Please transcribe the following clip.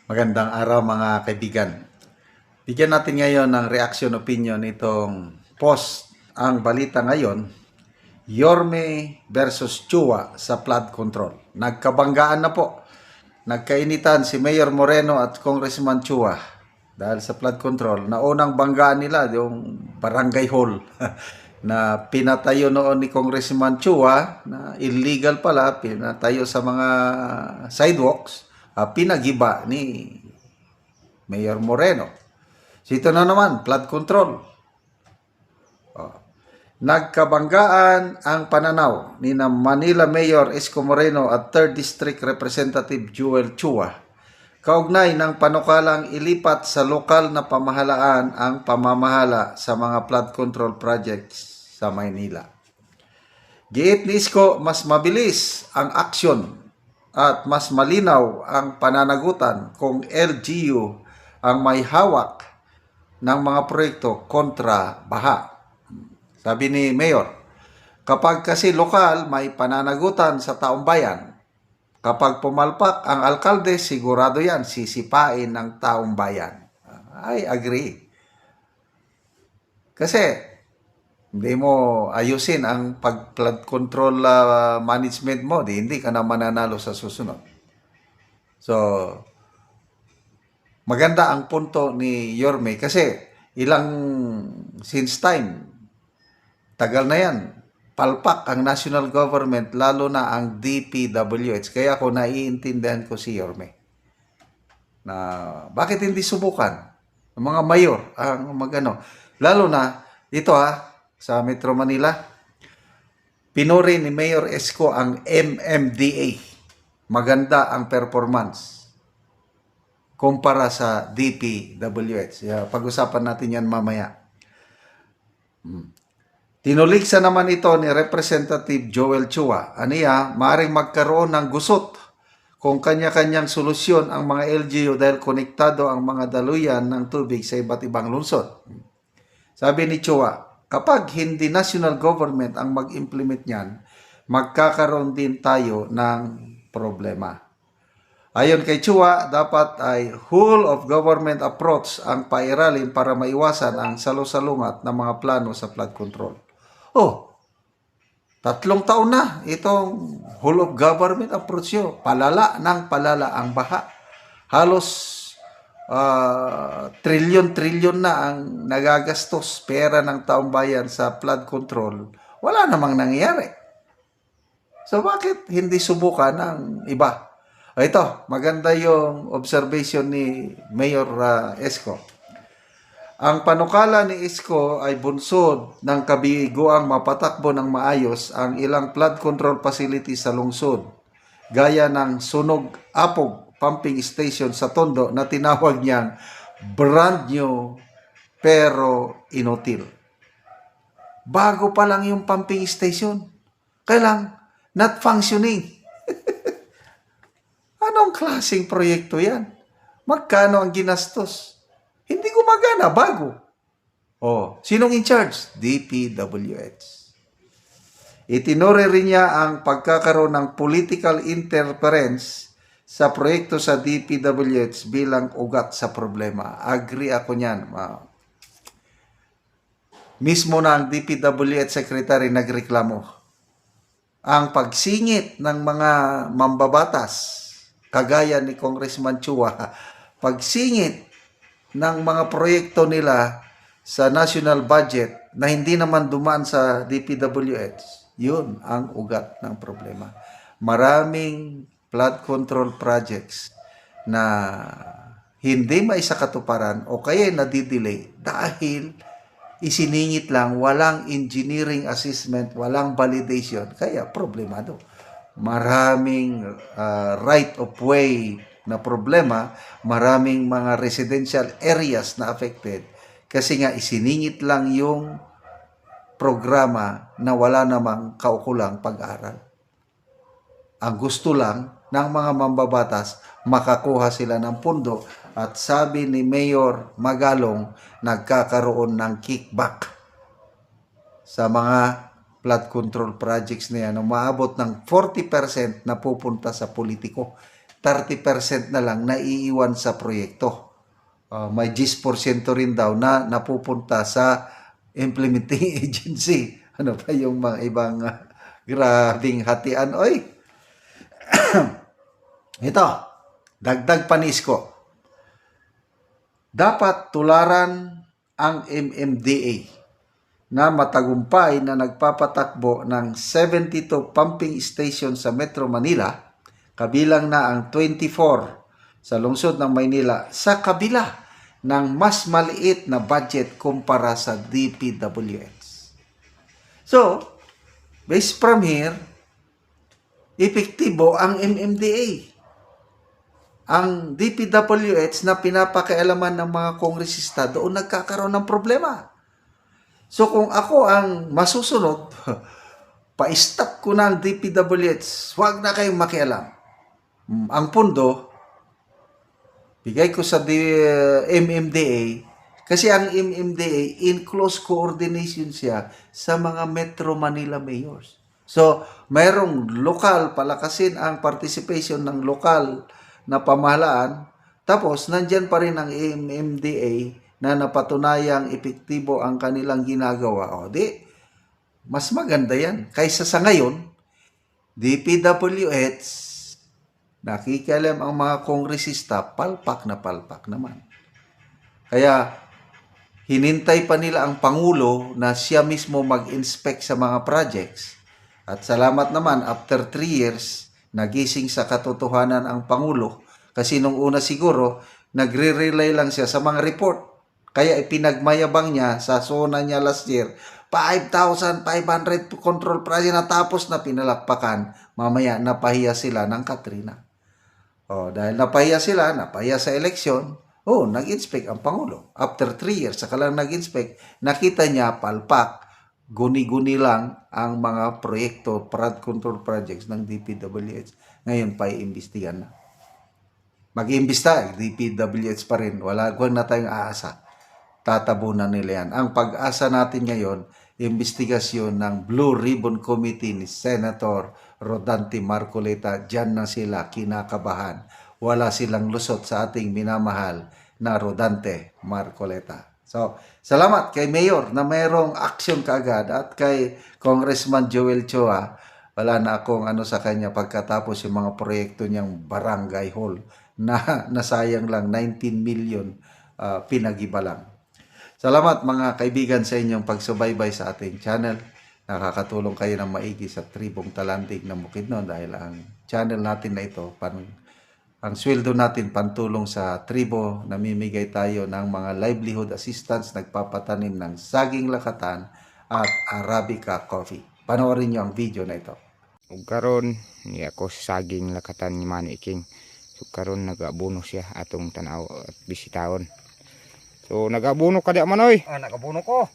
Magandang araw mga kaibigan. Bigyan natin ngayon ng reaction opinion itong post. Ang balita ngayon, Yorme versus Chua sa flood control. Nagkabanggaan na po. Nagkainitan si Mayor Moreno at Congressman Chua dahil sa flood control. Naunang banggaan nila yung barangay hall na pinatayo noon ni Congressman Chua na illegal pala, pinatayo sa mga sidewalks, pinagiba ni Mayor Moreno. Sito na naman, flood control. Nagkabanggaan ang pananaw ni na Manila Mayor Isko Moreno at 3rd District Representative Joel Chua kaugnay ng panukalang ilipat sa lokal na pamahalaan ang pamamahala sa mga flood control projects sa Maynila. Giit ni Isko, mas mabilis ang aksyon at mas malinaw ang pananagutan kung LGU ang may hawak ng mga proyekto kontra baha. Sabi ni Mayor, kapag kasi lokal may pananagutan sa taong bayan, kapag pumalpak ang alkalde, sigurado yan, sisipain ng taong bayan. I agree. Kasi hindi mo ayusin ang pag-flood control management mo, hindi ka na mananalo sa susunod. So, maganda ang punto ni Yorme kasi since time, tagal na yan, palpak ang national government, lalo na ang DPWH. Kaya ako naiintindihan ko si Yorme na bakit hindi subukan ng mga mayor ang magano. Lalo na dito sa Metro Manila, pinuri ni Mayor Isko ang MMDA. Maganda ang performance kumpara sa DPWH. Pag-usapan natin yan mamaya. Tinuliksa naman ito ni Representative Joel Chua. Aniya, maaaring magkaroon ng gusot kung kanya-kanyang solusyon ang mga LGU dahil konektado ang mga daluyan ng tubig sa iba't ibang lungsod. Sabi ni Chua, kapag hindi national government ang mag-implement niyan, magkakaroon din tayo ng problema. Ayon kay Chua, dapat ay whole of government approach ang pairalin para maiwasan ang salusalungat ng mga plano sa flood control. 3 taon na itong whole of government approach yun. Palala ng palala ang baha. Halos trilyon-trilyon na ang nagagastos pera ng taong bayan sa flood control. Wala namang nangyayari. So bakit hindi subukan ng iba? Ito, maganda yung observation ni Mayor Isko. Ang panukala ni Isko ay bunsod ng kabiguang mapatakbo ng maayos ang ilang flood control facility sa lungsod, gaya ng Sunog Apog Pumping Station sa Tondo na tinawag niyang brand new pero inutil. Bago pa lang yung pumping station, kailang not functioning. Anong klaseng proyekto yan? Magkano ang ginastos? Hindi gumagana, bago. Sinong in charge? DPWH. Itinuri rin niya ang pagkakaroon ng political interference sa proyekto sa DPWH bilang ugat sa problema. Agree ako niyan. Mismo na ang DPWH Secretary nagreklamo. Ang pagsingit ng mga mambabatas, kagaya ni Congressman Chua, pagsingit ng mga proyekto nila sa national budget na hindi naman dumaan sa DPWH, yun ang ugat ng problema. Maraming flood control projects na hindi maisakatuparan o kaya nadidelay dahil isiningit lang, walang engineering assessment, walang validation, kaya problemado. Maraming right of way na problema, maraming mga residential areas na affected kasi nga isiningit lang yung programa na wala namang kaukulang pag-aral. Ang gusto lang ng mga mambabatas, makakuha sila ng pundo at sabi ni Mayor Magalong, nagkakaroon ng kickback sa mga flood control projects na yan, umaabot ng 40% na pupunta sa politiko. 30% na lang naiiwan sa proyekto. May 10% rin daw na napupunta sa implementing agency. Ano pa yung mga ibang grabing hatian? Oy, ito, dagdag panis ko. Dapat tularan ang MMDA na matagumpay na nagpapatakbo ng 72 pumping station sa Metro Manila, kabilang na ang 24 sa lungsod ng Maynila, sa kabila ng mas maliit na budget kumpara sa DPWH. So, based from here, epektibo ang MMDA. Ang DPWH na pinapakialaman ng mga kongresista, doon nagkakaroon ng problema. So kung ako ang masusunod, pa-stop ko na ang DPWH, huwag na kayong makialam. Ang pundo, bigay ko sa MMDA, kasi ang MMDA in close coordination siya sa mga Metro Manila mayors. So, mayroong lokal, palakasin ang participation ng lokal na pamahalaan, tapos nandyan pa rin ang MMDA na napatunayang epektibo ang kanilang ginagawa. O di, mas maganda yan. Kaysa sa ngayon, DPWH, nakikialam ang mga kongresista, palpak naman. Kaya, hinintay pa nila ang Pangulo na siya mismo mag-inspect sa mga projects. At salamat naman, after 3 years, nagising sa katotohanan ang Pangulo. Kasi nung una siguro, nagre-rely lang siya sa mga report. Kaya ipinagmayabang niya sa zona niya last year, 5,500 control project na tapos na pinalakpakan. Mamaya napahiya sila ng Katrina. Dahil napahiya sa eleksyon, nag-inspect ang Pangulo. After 3 years, saka lang nag-inspect, nakita niya palpak, guni-guni lang ang mga proyekto, flood control projects ng DPWH. Ngayon pa iimbestigan na. Mag-iimbesta, DPWH pa rin. Wala na tayong aasa. Tatabunan nila yan. Ang pag-asa natin ngayon, investigasyon ng Blue Ribbon Committee ni Senator Rodante Marcoleta. Diyan na sila kinakabahan. Wala silang lusot sa ating minamahal na Rodante Marcoleta. So, salamat kay Mayor na mayroong action kaagad at kay Congressman Joel Chua. Wala na akong sa kanya pagkatapos yung mga proyekto niyang barangay hall na nasayang lang 19 million pinagiba lang. Salamat mga kaibigan sa inyong pagsubaybay sa ating channel. Nakakatulong kayo ng maigi sa Tribong Talandig ng Bukidnon dahil ang channel natin na ito, ang sweldo natin pantulong sa tribo, namimigay tayo ng mga livelihood assistance, nagpapatanim ng saging lakatan at Arabica coffee. Panoorin niyo ang video na ito. Ug karon ni ako saging lakatan ni Manny King. So karon nagabuno siya atong tanaw at bisitahon. So nagabuno ka di man oy. Nagabuno ko.